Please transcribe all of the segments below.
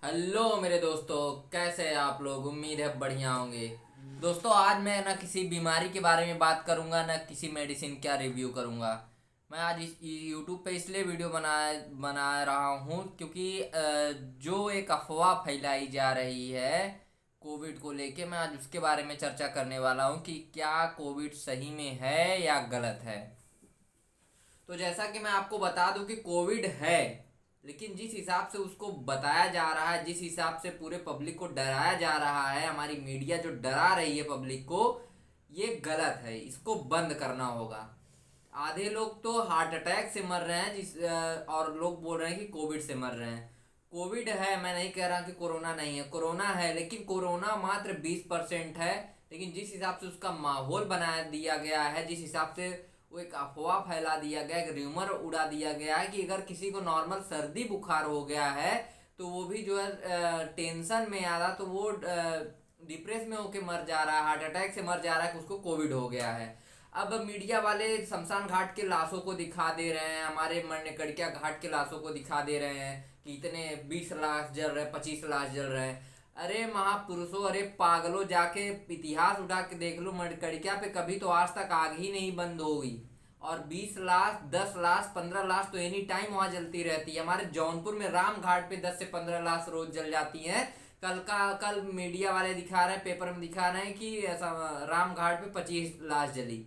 Hello मेरे दोस्तों, कैसे हैं आप लोग। उम्मीद है बढ़िया होंगे। दोस्तों, आज मैं ना किसी बीमारी के बारे में बात करूंगा, ना किसी मेडिसिन का रिव्यू करूंगा। मैं आज इस यूट्यूब पे इसलिए वीडियो बना रहा हूँ क्योंकि जो एक अफवाह फैलाई जा रही है कोविड को लेके, मैं आज उसके बारे में चर्चा करने वाला हूँ कि क्या कोविड सही में है या गलत है। तो जैसा कि मैं आपको बता दूं कि कोविड है, लेकिन जिस हिसाब से उसको बताया जा रहा है, जिस हिसाब से पूरे पब्लिक को डराया जा रहा है, हमारी मीडिया जो डरा रही है पब्लिक को, ये गलत है। इसको बंद करना होगा। आधे लोग तो हार्ट अटैक से मर रहे हैं और लोग बोल रहे हैं कि कोविड से मर रहे हैं। कोविड है, मैं नहीं कह रहा कि कोरोना नहीं है, कोरोना है, लेकिन कोरोना मात्र 20% है। लेकिन जिस हिसाब से उसका माहौल बना दिया गया है, जिस हिसाब से वो एक अफवाह फैला दिया गया, एक र्यूमर उड़ा दिया गया है कि अगर किसी को नॉर्मल सर्दी बुखार हो गया है तो वो भी जो है टेंशन में आ रहा, तो वो डिप्रेस में होके मर जा रहा है, हार्ट अटैक से मर जा रहा है कि उसको कोविड हो गया है। अब मीडिया वाले शमशान घाट के लाशों को दिखा दे रहे हैं, हमारे मरने घाट के लाशों को दिखा दे रहे हैं कि इतने 20 लाश जल रहे हैं, 25 लाश जल रहे हैं। अरे महापुरुषों, अरे पागलों, जाके इतिहास उठा के देख लो, मरकड़िया पे कभी तो आज तक आग ही नहीं बंद होगी। और 20 लाश, 10 लाश, 15 लाश तो एनी टाइम वहां जलती रहती है। हमारे जौनपुर में राम घाट पे 10 से 15 लाश रोज जल जाती हैं। कल मीडिया वाले दिखा रहे हैं, पेपर में दिखा रहे हैं कि ऐसा राम घाट पे 25 लाश जली।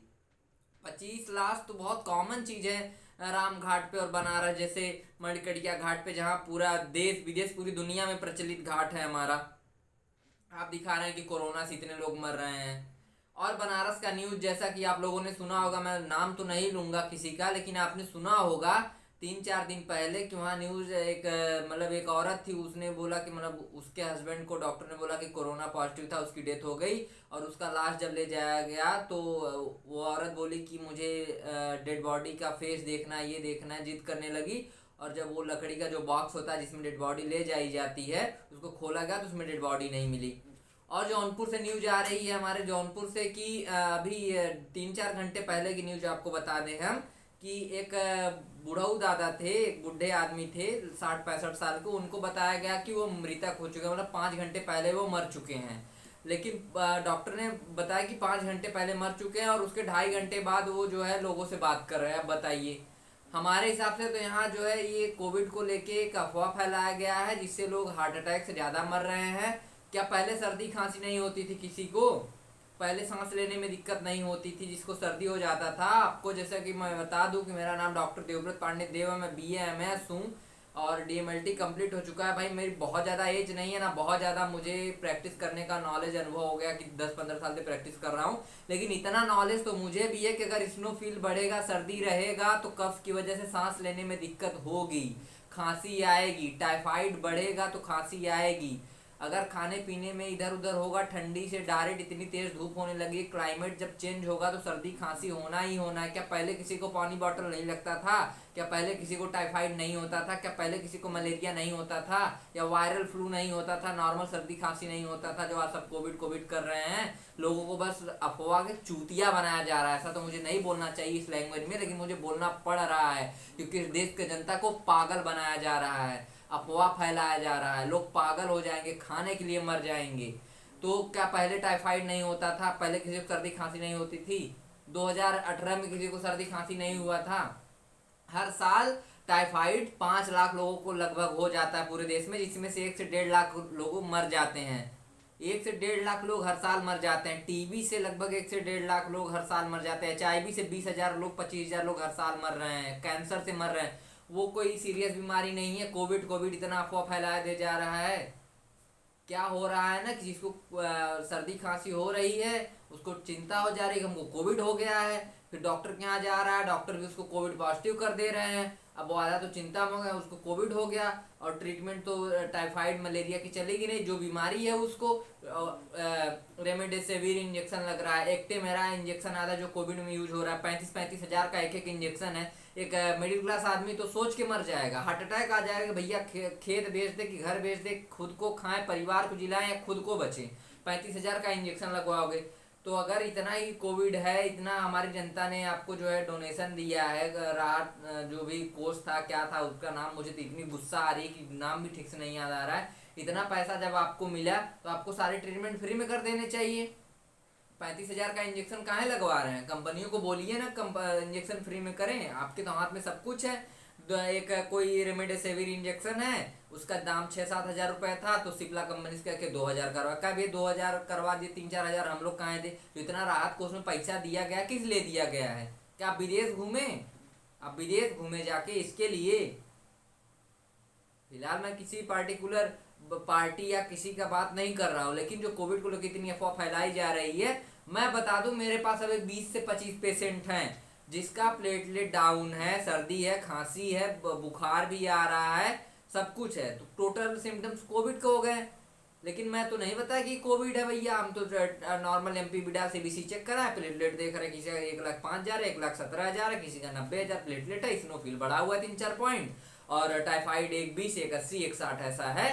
25 लाश तो बहुत कॉमन चीज है राम घाट पे और बनारस जैसे मणिकर्णिका घाट पे, जहाँ पूरा देश विदेश पूरी दुनिया में प्रचलित घाट है हमारा। आप दिखा रहे हैं कि कोरोना से इतने लोग मर रहे हैं। और बनारस का न्यूज, जैसा कि आप लोगों ने सुना होगा, मैं नाम तो नहीं लूंगा किसी का, लेकिन आपने सुना होगा 3-4 दिन पहले कि वहाँ न्यूज एक मतलब एक औरत थी, उसने बोला कि मतलब उसके हस्बैंड को डॉक्टर ने बोला कि कोरोना पॉजिटिव था, उसकी डेथ हो गई। और उसका लाश जब ले जाया गया तो वो औरत बोली कि मुझे डेड बॉडी का फेस देखना है, ये देखना है, जिद करने लगी। और जब वो लकड़ी का जो बॉक्स होता है जिसमें डेड बॉडी ले जाई जाती है, उसको खोला गया तो उसमें डेड बॉडी नहीं मिली। और जौनपुर से न्यूज आ रही है, हमारे जौनपुर से कि अभी 3-4 घंटे पहले की न्यूज आपको बता दें हम कि एक बुढ़ऊ दादा थे, एक बूढ़े आदमी थे 60-65 साल के, उनको बताया गया कि वो मृतक हो चुके हैं, मतलब 5 घंटे पहले वो मर चुके हैं। लेकिन डॉक्टर ने बताया कि 5 घंटे पहले मर चुके हैं और उसके 2.5 घंटे बाद वो जो है लोगों से बात कर रहे हैं। अब बताइए, हमारे हिसाब से तो यहाँ जो है ये कोविड को लेके एक अफवाह फैलाया गया है जिससे लोग हार्ट अटैक से ज़्यादा मर रहे हैं। क्या पहले सर्दी खांसी नहीं होती थी किसी को? पहले सांस लेने में दिक्कत नहीं होती थी, जिसको सर्दी हो जाता था। आपको जैसा कि मैं बता दूं कि मेरा नाम डॉक्टर देवव्रत पांडे देव है, मैं BA MS हूँ और DMLT कंप्लीट हो चुका है। भाई मेरी बहुत ज़्यादा एज नहीं है ना, बहुत ज़्यादा मुझे प्रैक्टिस करने का नॉलेज अनुभव हो गया कि 10-15 साल से प्रैक्टिस कर रहा हूँ। लेकिन इतना नॉलेज तो मुझे भी है कि अगर स्नो फील बढ़ेगा, सर्दी रहेगा, तो कफ की वजह से सांस लेने में दिक्कत होगी, खांसी आएगी। टाइफाइड बढ़ेगा तो खांसी आएगी। अगर खाने पीने में इधर उधर होगा, ठंडी से डायरेक्ट इतनी तेज धूप होने लगी, क्लाइमेट जब चेंज होगा तो सर्दी खांसी होना ही होना है। क्या पहले किसी को पानी बॉटल नहीं लगता था? क्या पहले किसी को टाइफाइड नहीं होता था? क्या पहले किसी को मलेरिया नहीं होता था या वायरल फ्लू नहीं होता था? नॉर्मल सर्दी खांसी नहीं होता था? जो आज सब कोविड कोविड कर रहे हैं, लोगों को बस अफवाह के चूतिया बनाया जा रहा है। ऐसा तो मुझे नहीं बोलना चाहिए इस लैंग्वेज में, लेकिन मुझे बोलना पड़ रहा है क्योंकि इस देश की जनता को पागल बनाया जा रहा है, अफवाह फैलाया जा रहा है। लोग पागल हो जाएंगे, खाने के लिए मर जाएंगे। तो क्या पहले टाइफाइड नहीं होता था? पहले किसी को सर्दी खांसी नहीं होती थी? 2018 में किसी को सर्दी खांसी नहीं हुआ था? हर साल टाइफाइड 5 लाख लोगों को लगभग हो जाता है पूरे देश में, जिसमें से 1 से 1.5 लाख लोग मर जाते हैं। 1 से 1.5 लाख लोग हर साल मर जाते हैं। टीबी से लगभग 1 से 1.5 लाख लोग हर साल मर जाते हैं। HIV से 20,000 लोग, 25,000 लोग हर साल मर रहे हैं। कैंसर से मर रहे हैं। वो कोई सीरियस बीमारी नहीं है। कोविड कोविड इतना अफवाह फैलाया दे जा रहा है। क्या हो रहा है ना कि जिसको सर्दी खांसी हो रही है उसको चिंता हो जा रही है कि हमको कोविड हो गया है, फिर डॉक्टर के यहाँ जा रहा है, डॉक्टर भी उसको कोविड पॉजिटिव कर दे रहे हैं। अब वो आया तो चिंता में गया, उसको कोविड हो गया। और ट्रीटमेंट तो टाइफाइड मलेरिया की चलेगी नहीं, जो बीमारी है उसको रेमडेसिविर इंजेक्शन लग रहा है। एक्टेमेरा इंजेक्शन आता है जो कोविड में यूज हो रहा है, 35-35 हजार का एक इंजेक्शन है। एक मिडिल क्लास आदमी तो सोच के मर जाएगा, हार्ट अटैक आ जाएगा। भैया खेत बेच दे कि घर बेच दे, खुद को खाएं, परिवार को जिलाएं या खुद को बचे, 35,000 का इंजेक्शन लगवाओगे। तो अगर इतना ही कोविड है, इतना हमारी जनता ने आपको जो है डोनेशन दिया है, राहत जो भी कोर्स था क्या था उसका नाम, मुझे तो इतनी गुस्सा आ रही है कि नाम भी ठीक से नहीं याद आ रहा है। इतना पैसा जब आपको मिला तो आपको सारे ट्रीटमेंट फ्री में कर देने चाहिए। 35,000 का इंजेक्शन काहे लगवा रहे हैं? कंपनियों को बोलिए ना इंजेक्शन फ्री में करें, आपके तो हाथ में सब कुछ है। एक कोई रेमडेसिविर इंजेक्शन है, उसका दाम 6-7 हज़ार रुपए था, तो सिप्ला कंपनी से कह के 2,000 करवा का भी 2,000 करवा दिए, 3-4 हज़ार हम लोग कहाँ दे? जो इतना राहत कोष में पैसा दिया गया किस लिए दिया गया है? क्या आप विदेश घूमे? आप विदेश घूमे जाके इसके लिए? फिलहाल मैं किसी पार्टिकुलर पार्टी या किसी का बात नहीं कर रहा हूँ, लेकिन जो कोविड को लेकर इतनी अफवाह फैलाई जा रही है, मैं बता दूं मेरे पास अभी 20 से 25 पेशेंट हैं जिसका प्लेटलेट डाउन है, सर्दी है, खांसी है, बुखार भी आ रहा है, सब कुछ है, तो टोटल सिम्टम्स कोविड के हो गए। लेकिन मैं तो नहीं बताया कि कोविड है भैया, हम तो नॉर्मल एमपी बिडा सीबीसी चेक करा है, प्लेटलेट देख रहे हैं, किसी का 1,05,000 है, 1,17,000 है, किसी का 90,000 प्लेटलेट है, स्नोफिल बढ़ा हुआ है 3-4 पॉइंट, और टाइफाइड 1,20, 1,80, 1,60 ऐसा है।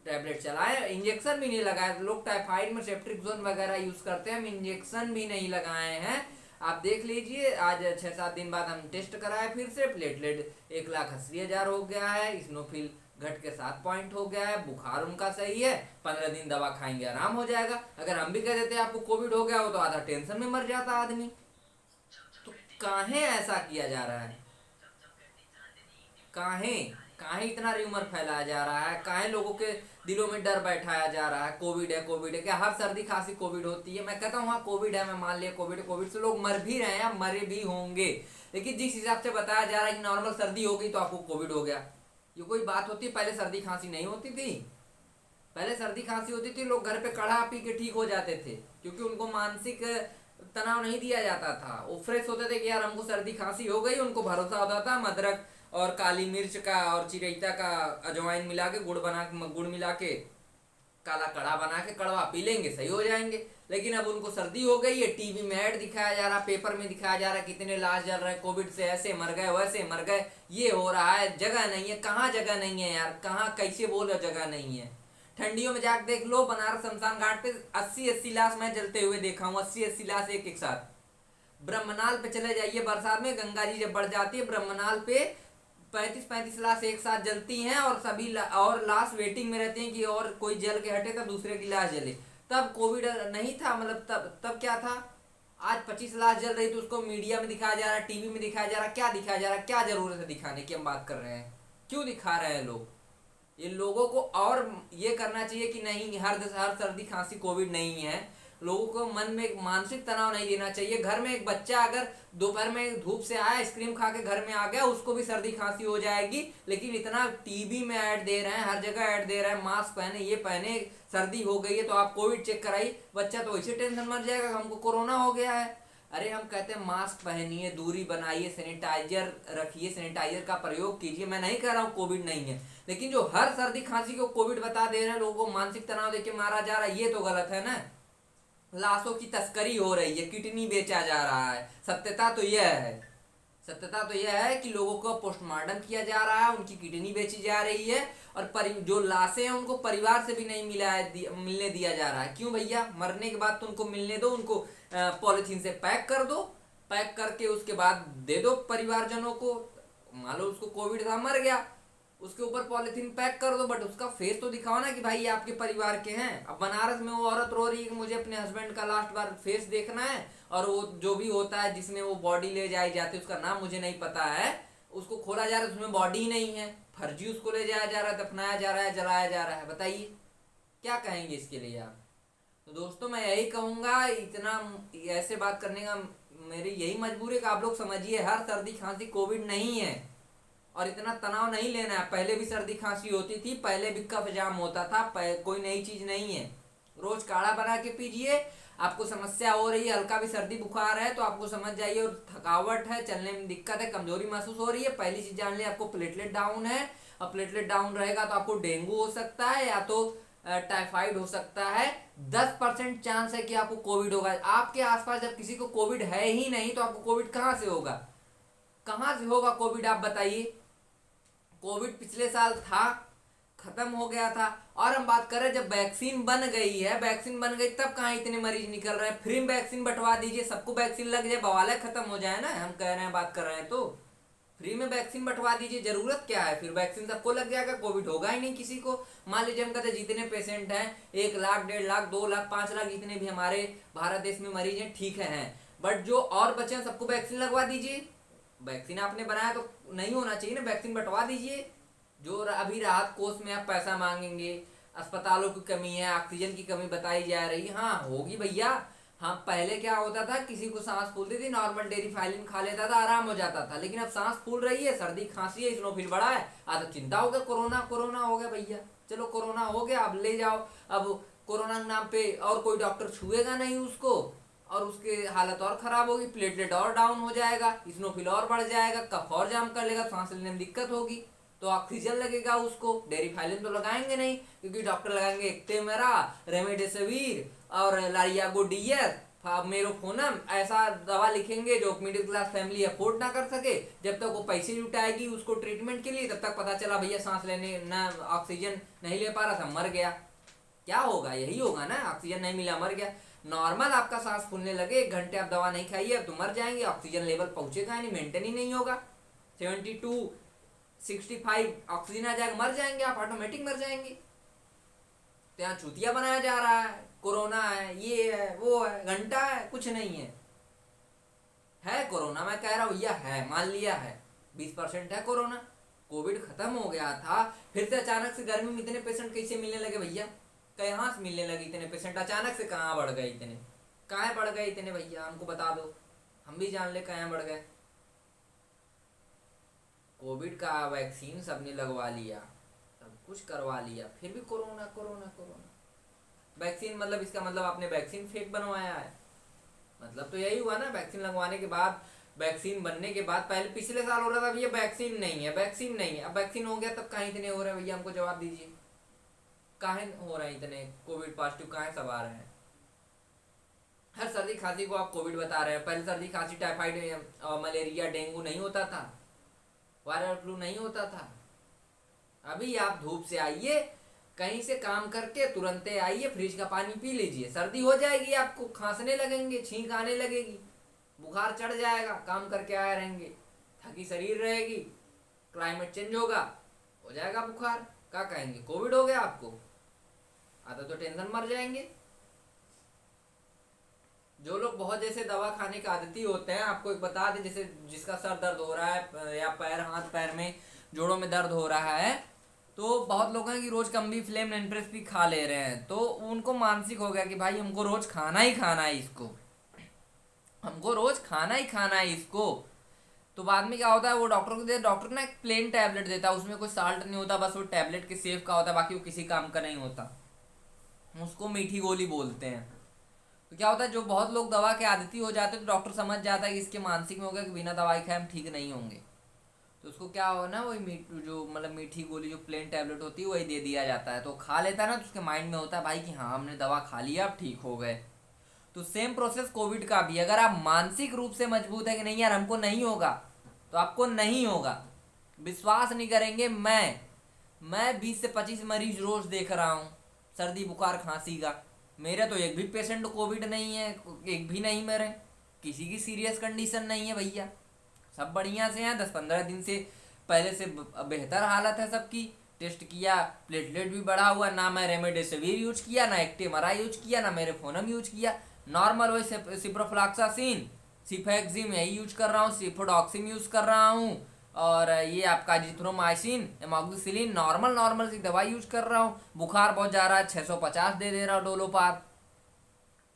टैबलेट चलाए, इंजेक्शन भी नहीं लगाए। लोग टाइफाइड में सेप्ट्रिक्सोन वगैरह यूज करते हैं, हम इंजेक्शन भी नहीं लगाए हैं। आप देख लीजिए, आज 6-7 दिन बाद हम टेस्ट कराए, फिर से प्लेटलेट 1,80,000 हो गया है, स्नोफिल घट के 7 पॉइंट हो गया है, बुखार उनका सही है, 15 दिन दवा खाएंगे आराम हो जाएगा। अगर हम भी कह देते आपको कोविड हो गया हो तो आधा टेंशन में मर जाता आदमी। तो काहे ऐसा किया जा रहा है? काहे काहे इतना र्यूमर फैलाया जा रहा है? काहे लोगों के दिलों में डर बैठाया जा रहा है? कोविड है, कोविड है, क्या हर सर्दी खांसी कोविड होती है? मैं कहता हूँ हाँ कोविड है, मैं मान लिया कोविड है, कोविड से लोग मर भी रहे हैं, मरे भी होंगे, लेकिन जिस हिसाब से बताया जा रहा है कि नॉर्मल सर्दी हो गई तो आपको कोविड हो गया, ये कोई बात होती है? पहले सर्दी खांसी नहीं होती थी। पहले सर्दी खांसी होती थी, लोग घर पे काढ़ा पी के ठीक हो जाते थे, क्योंकि उनको मानसिक तनाव नहीं दिया जाता था। वो फ्रेश होते थे कि यार हमको सर्दी खांसी हो गई, उनको भरोसा होता था अदरक और काली मिर्च का और चिरैता का अजवाइन मिला के गुड़ मिला के काला कड़ा बना के कड़वा पी लेंगे, सही हो जाएंगे। लेकिन अब उनको सर्दी हो गई है, टीवी में ऐड दिखाया जा रहा, पेपर में दिखाया जा रहा, कितने लाश जल रहे हैं कोविड से, ऐसे मर गए, वैसे मर गए, ये हो रहा है। जगह नहीं है, कहाँ जगह नहीं है यार? कहाँ कैसे बोलो जगह नहीं है? ठंडियों में जाकर देख लो, बनारस शमशान घाट पे 80-80 लाश मैं जलते हुए देखा हूँ, 80-80 लाश एक साथ। ब्रह्मनाल पे चले जाइए, बरसात में गंगा जी जब बढ़ जाती है, ब्रह्मनाल पे 35-35 लाश एक साथ जलती हैं, और सभी और लाश वेटिंग में रहती हैं कि और कोई जल के हटे तब दूसरे की लाश जले। तब कोविड नहीं था, मतलब तब क्या था? आज 25 लाश जल रही, तो उसको मीडिया में दिखाया जा रहा है, टीवी में दिखाया जा रहा है। क्या दिखाया जा रहा है? क्या जरूरत है दिखाने की? हम बात कर रहे हैं, क्यों दिखा रहे हैं लोग? ये लोगों को और ये करना चाहिए कि नहीं, हर सर्दी खांसी कोविड नहीं है। लोगों को मन में एक मानसिक तनाव नहीं देना चाहिए। घर में एक बच्चा अगर दोपहर में धूप से आया, आइसक्रीम खा के घर में आ गया, उसको भी सर्दी खांसी हो जाएगी। लेकिन इतना टीवी में ऐड दे रहे हैं, हर जगह ऐड दे रहे हैं, मास्क पहने, ये पहने, सर्दी हो गई है तो आप कोविड चेक कराइए। बच्चा तो वैसे टेंशन मर जाएगा, हमको कोरोना हो गया है। अरे हम कहते हैं मास्क पहनिए, दूरी बनाइए, सैनिटाइजर रखिए, सैनिटाइजर का प्रयोग कीजिए। मैं नहीं कह रहा हूँ कोविड नहीं है, लेकिन जो हर सर्दी खांसी को कोविड बता दे रहे हैं, लोगों को मानसिक तनाव देके मारा जा रहा है, ये तो गलत है ना। लाशों की तस्करी हो रही है, किडनी बेचा जा रहा है। सत्यता तो यह है कि लोगों को पोस्टमार्टम किया जा रहा है, उनकी किडनी बेची जा रही है, और जो लाशें हैं उनको परिवार से भी नहीं मिलने दिया जा रहा है। क्यों भैया? मरने के बाद तो उनको मिलने दो, उनको पॉलिथीन से पैक कर दो, पैक करके उसके बाद दे दो परिवारजनों को। मान लो उसको कोविड था, मर गया, उसके ऊपर पॉलिथीन पैक कर दो, बट उसका फेस तो दिखाओ ना कि भाई ये आपके परिवार के हैं। अब बनारस में वो औरत रो रही है कि मुझे अपने हस्बैंड का लास्ट बार फेस देखना है, और वो जो भी होता है जिसमें वो बॉडी ले जाई जाती है, उसका नाम मुझे नहीं पता है, उसको खोला जा रहा है, उसमें बॉडी नहीं है, फर्जी उसको ले जाया जा रहा है, दफनाया जा रहा है, जलाया जा रहा है। बताइए क्या कहेंगे इसके लिए आप? तो दोस्तों मैं यही कहूँगा, इतना ऐसे बात करने का मेरी यही मजबूरी है कि आप लोग समझिए, हर सर्दी खांसी कोविड नहीं है, और इतना तनाव नहीं लेना है। पहले भी सर्दी खांसी होती थी, पहले भी कफ जाम होता था, कोई नई चीज नहीं है। रोज काढ़ा बना के पीजिए। आपको समस्या हो रही है, हल्का भी सर्दी बुखार है तो आपको समझ जाइए, और थकावट है, चलने में दिक्कत है, कमजोरी महसूस हो रही है, पहली चीज जान लिया आपको प्लेटलेट डाउन है। और प्लेटलेट डाउन रहेगा तो आपको डेंगू हो सकता है, या तो टाइफाइड हो सकता है। 10% चांस है कि आपको कोविड होगा। आपके आसपास जब किसी को कोविड है ही नहीं तो आपको कोविड कहाँ से होगा? कहाँ से होगा कोविड? आप बताइए। कोविड पिछले साल था, खत्म हो गया था। और हम बात कर रहे हैं जब वैक्सीन बन गई है, वैक्सीन बन गई तब कहाँ इतने मरीज निकल रहे हैं। फ्री में वैक्सीन बंटवा दीजिए, सबको वैक्सीन लग जाए, बवाल खत्म हो जाए ना। हम कह रहे हैं, बात कर रहे हैं तो फ्री में वैक्सीन बंटवा दीजिए, जरूरत क्या है। फिर वैक्सीन सबको लग जाएगा, कोविड होगा ही नहीं किसी को। मान लीजिए हम कहते हैं जितने पेशेंट हैं 1 लाख 1.5 लाख 2 लाख 5 लाख जितने भी हमारे भारत देश में मरीज हैं, ठीक है, बट जो और बचे हैं सबको वैक्सीन लगवा दीजिए। वैक्सीन आपने बनाया तो नहीं होना चाहिए ना, वैक्सीन बंटवा दीजिए। जो अभी राहत कोष में आप पैसा मांगेंगे, अस्पतालों की कमी है, ऑक्सीजन की कमी बताई जा रही है, हाँ होगी भैया। हाँ पहले क्या होता था, किसी को सांस फूलती थी, नॉर्मल डेरिफाइलिन खा लेता था, आराम हो जाता था। लेकिन अब सांस फूल रही है, सर्दी खांसी है, स्नोफिल बढ़ा है, तो चिंता हो गया, कोरोना कोरोना हो गया भैया। चलो कोरोना हो गया, अब ले जाओ। अब कोरोना के नाम पे और कोई डॉक्टर छुएगा नहीं उसको, और उसके हालत और खराब होगी, प्लेटलेट और डाउन हो जाएगा, स्नोफिल और बढ़ जाएगा, कफ और जाम कर लेगा, सांस लेने में दिक्कत होगी। तो ऑक्सीजन लगेगा उसको, डेरिफाइलिन तो लगाएंगे नहीं, क्योंकि डॉक्टर लगाएंगे एक्टेमेरा, रेमडेसिविर और लारियागो डीएस, मेरोफोनम, ऐसा दवा लिखेंगे जो मिडिल क्लास फैमिली अफोर्ड ना कर सके। जब तक वो पैसे जुटाएगी उसको ट्रीटमेंट के लिए, तब तक पता चला भैया सांस लेने ना, ऑक्सीजन नहीं ले पा रहा था, मर गया। क्या होगा, यही होगा ना, ऑक्सीजन नहीं मिला मर गया। नॉर्मल आपका सांस फूलने लगे, 1 घंटे आप दवा नहीं खाइए, अब तो मर जाएंगे, ऑक्सीजन लेवल पहुंचेगा नहीं, मेंटेन ही नहीं होगा। 72 65 ऑक्सीजन आ जाएगा, मर जाएंगे आप, ऑटोमेटिक मर जाएंगे। तो यहाँ चूतिया बनाया जा रहा है, कोरोना है, ये है, वो है, घंटा है, कुछ नहीं है कोरोना। मैं कह रहा हूँ भैया है, मान लिया है, 20% है कोरोना। कोविड खत्म हो गया था, फिर से अचानक से गर्मी में इतने पेशेंट कैसे मिलने लगे भैया, कहाँ से मिलने लगे इतने पेशेंट अचानक से, कहाँ बढ़ गए इतने, कहाँ बढ़ गए इतने भैया, हमको बता दो, हम भी जान ले कहाँ बढ़ गए। कोविड का वैक्सीन सबने लगवा लिया, सब कुछ करवा लिया, फिर भी कोरोना कोरोना कोरोना। वैक्सीन मतलब इसका मतलब आपने वैक्सीन फेक बनवाया है, मतलब तो यही हुआ ना। वैक्सीन लगवाने के बाद, वैक्सीन बनने के बाद, पहले पिछले साल हो रहा था भैया वैक्सीन नहीं है, वैक्सीन नहीं है, अब वैक्सीन हो गया, तब कहाँ इतने हो रहे हैं भैया, हमको जवाब दीजिए, कहाँ हो रहे हैं इतने कोविड पॉजिटिव, कहाँ सब आ रहे हैं। हर सर्दी खांसी को आप कोविड बता रहे हैं। पहले सर्दी खांसी टाइफाइड मलेरिया डेंगू नहीं होता था, वायरल फ्लू नहीं होता था। अभी आप धूप से आइए, कहीं से काम करके तुरंत आइए, फ्रिज का पानी पी लीजिए, सर्दी हो जाएगी, आपको खांसने लगेंगे, छींक आने लगेगी, बुखार चढ़ जाएगा, काम करके आए रहेंगे, थकी शरीर रहेगी, क्लाइमेट चेंज होगा, हो जाएगा बुखार, क्या कहेंगे कोविड हो गया आपको, आता तो टेंशन, मर जाएंगे। जो लोग बहुत जैसे दवा खाने के आदती होते हैं, आपको एक बता दें, जैसे जिसका सर दर्द हो रहा है या पैर, हाथ पैर में, जोड़ों में दर्द हो रहा है, तो बहुत लोग हैं कि रोज कम्बी फ्लेम नेनप्रेस भी खा ले रहे हैं, तो उनको मानसिक हो गया कि भाई हमको रोज खाना ही खाना है इसको, हमको रोज खाना ही खाना है इसको। तो बाद में क्या होता है, वो डॉक्टर को दे, डॉक्टर ना एक प्लेन टैबलेट देता है, उसमें कोई साल्ट नहीं होता, बस वो टैबलेट के सेफ का होता है, बाकी वो किसी काम का नहीं होता, उसको मीठी गोली बोलते हैं। तो क्या होता है, जो बहुत लोग दवा के आदती हो जाते हैं, तो डॉक्टर समझ जाता है कि इसके मानसिक में होगा कि बिना दवाई खाए हम ठीक नहीं होंगे, तो उसको क्या हो ना, वही जो मतलब मीठी गोली, जो प्लेन टैबलेट होती है, वही दे दिया जाता है। तो खा लेता है ना, तो उसके माइंड में होता है भाई कि हाँ हमने दवा खा लिया, अब ठीक हो गए। तो सेम प्रोसेस कोविड का भी, अगर आप मानसिक रूप से मजबूत है कि नहीं यार हमको नहीं होगा, तो आपको नहीं होगा। विश्वास नहीं करेंगे, मैं 20 से 25 मरीज रोज देख रहा हूँ सर्दी बुखार खांसी का, मेरे तो एक भी पेशेंट कोविड नहीं है, एक भी नहीं मरे, किसी की सीरियस कंडीशन नहीं है भैया, सब बढ़िया से हैं। 10-15 दिन से पहले से बेहतर हालत है सबकी। टेस्ट किया, प्लेटलेट भी बढ़ा हुआ, ना मैं रेमडेसिविर यूज किया, ना एक्टेमरा यूज किया, ना मेरे फोनम यूज किया, नॉर्मल वही सिप्रोफ्लॉक्सासिन, सिफेक्सिम यही यूज कर रहा हूँ, सिफोडॉक्सिम यूज कर रहा हूँ, और ये आपका जिथ्रोमाइसिन, एमोक्सिसिलिन, नॉर्मल सी दवाई यूज कर रहा हूँ। बुखार बहुत जा रहा है, 650 दे रहा हूँ डोलोपार।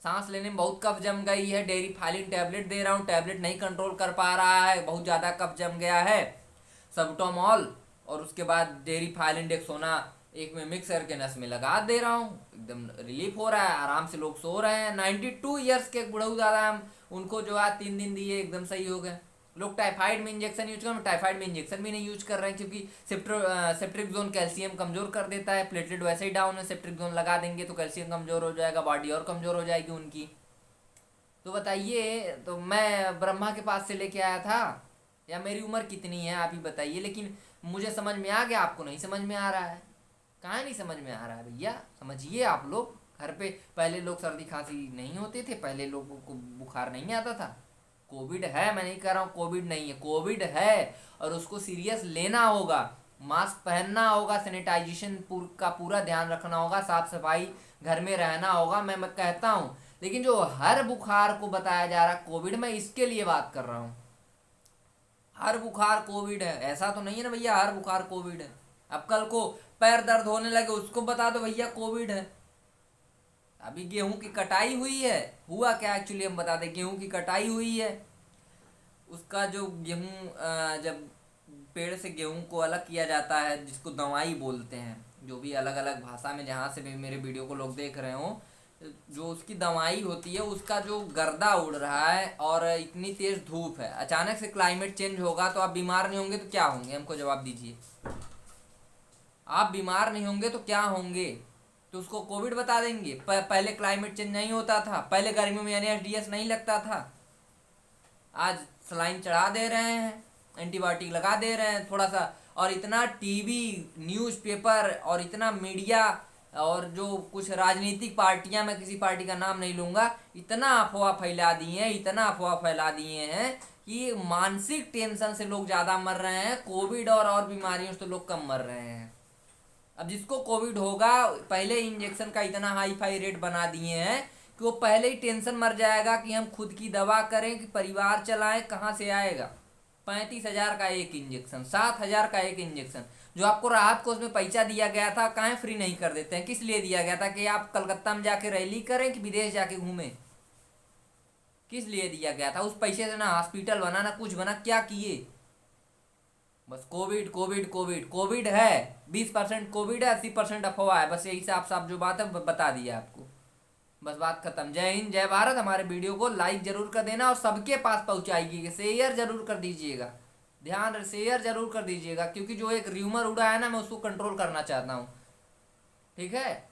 सांस लेने में बहुत कफ जम गई है, डेरिफाइलिन टैबलेट दे रहा हूँ, टैबलेट नहीं कंट्रोल कर पा रहा है, बहुत ज़्यादा कफ जम गया है, सब्टोमॉल और उसके बाद डेरिफाइलिन डेक्सोना एक में मिक्स करके नस में लगा दे रहा हूँ, एकदम रिलीफ हो रहा है, आराम से लोग सो रहे हैं। 92 ईयर्स के बुढ़ऊ दादा हम, उनको जो आज 3 दिन दिए एकदम सही हो गए। लोग टाइफाइड में इंजेक्शन यूज कर, टाइफाइड में इंजेक्शन भी नहीं यूज कर रहे हैं, क्योंकि सेप्ट्रिक्सोन कैल्शियम कमजोर कर देता है, प्लेटलेट वैसे ही डाउन है, सेप्ट्रिक्सोन लगा देंगे तो कैल्शियम कमजोर हो जाएगा, बॉडी और कमजोर हो जाएगी उनकी। तो बताइए, तो मैं ब्रह्मा के पास से लेके आया था, या मेरी उम्र कितनी है आप ही बताइए, लेकिन मुझे समझ में आ गया, आपको नहीं समझ में आ रहा है, कहाँ नहीं समझ में आ रहा है भैया? समझिए आप लोग। घर पे पहले लोग सर्दी खांसी नहीं होते थे, पहले लोगों को बुखार नहीं आता था। कोविड है, मैं नहीं कह रहा हूँ कोविड नहीं है, कोविड है और उसको सीरियस लेना होगा। मास्क पहनना होगा, सैनिटाइजेशन का पूरा ध्यान रखना होगा, साफ सफाई घर में रहना होगा। मैं कहता हूँ, लेकिन जो हर बुखार को बताया जा रहा है कोविड, मैं इसके लिए बात कर रहा हूँ। हर बुखार कोविड है ऐसा तो नहीं है ना भैया, हर बुखार कोविड है। अब कल को पैर दर्द होने लगे उसको बता दो भैया कोविड है। अभी गेहूं की कटाई हुई है, हुआ क्या एक्चुअली हम बता दें। गेहूं की कटाई हुई है, उसका जो गेहूं जब पेड़ से गेहूं को अलग किया जाता है, जिसको दवाई बोलते हैं, जो भी अलग अलग भाषा में जहाँ से भी मेरे वीडियो को लोग देख रहे हो, जो उसकी दवाई होती है, उसका जो गर्दा उड़ रहा है और इतनी तेज धूप है, अचानक से क्लाइमेट चेंज होगा तो आप बीमार नहीं होंगे तो क्या होंगे? हमको जवाब दीजिए। आप बीमार नहीं होंगे तो क्या होंगे? तो उसको कोविड बता देंगे। पहले क्लाइमेट चेंज नहीं होता था, पहले गर्मियों में NSDS नहीं लगता था, आज सलाइन चढ़ा दे रहे हैं, एंटीबायोटिक लगा दे रहे हैं थोड़ा सा। और इतना टीवी, न्यूज़पेपर और इतना मीडिया और जो कुछ राजनीतिक पार्टियां, मैं किसी पार्टी का नाम नहीं लूंगा, इतना अफवाह फैला दिए हैं, इतना अफवाह फैला दिए हैं कि मानसिक टेंशन से लोग ज़्यादा मर रहे हैं, कोविड और बीमारियों से तो लोग कम मर रहे हैं। अब जिसको कोविड होगा, पहले इंजेक्शन का इतना हाई फाई रेट बना दिए हैं कि वो पहले ही टेंशन मर जाएगा कि हम खुद की दवा करें कि परिवार चलाएं, कहाँ से आएगा। 35,000 का एक इंजेक्शन, 7,000 का एक इंजेक्शन। जो आपको राहत कोष में पैसा दिया गया था, काहे फ्री नहीं कर देते हैं? किस लिए दिया गया था? कि आप कलकत्ता में जाके रैली करें कि विदेश जाके घूमें? किस लिए दिया गया था? उस पैसे से ना हॉस्पिटल बना ना कुछ बना, क्या किए? बस कोविड कोविड कोविड कोविड है, 20% कोविड है, 80% अफवाह है। बस यही साफ साफ जो बात है बता दिया आपको। बस बात खत्म। जय हिंद, जय भारत। हमारे वीडियो को लाइक जरूर कर देना और सबके पास पहुंचाइए, शेयर जरूर कर दीजिएगा। ध्यान, शेयर जरूर कर दीजिएगा, क्योंकि जो एक र्यूमर उड़ा है ना, मैं उसको कंट्रोल करना चाहता हूँ। ठीक है।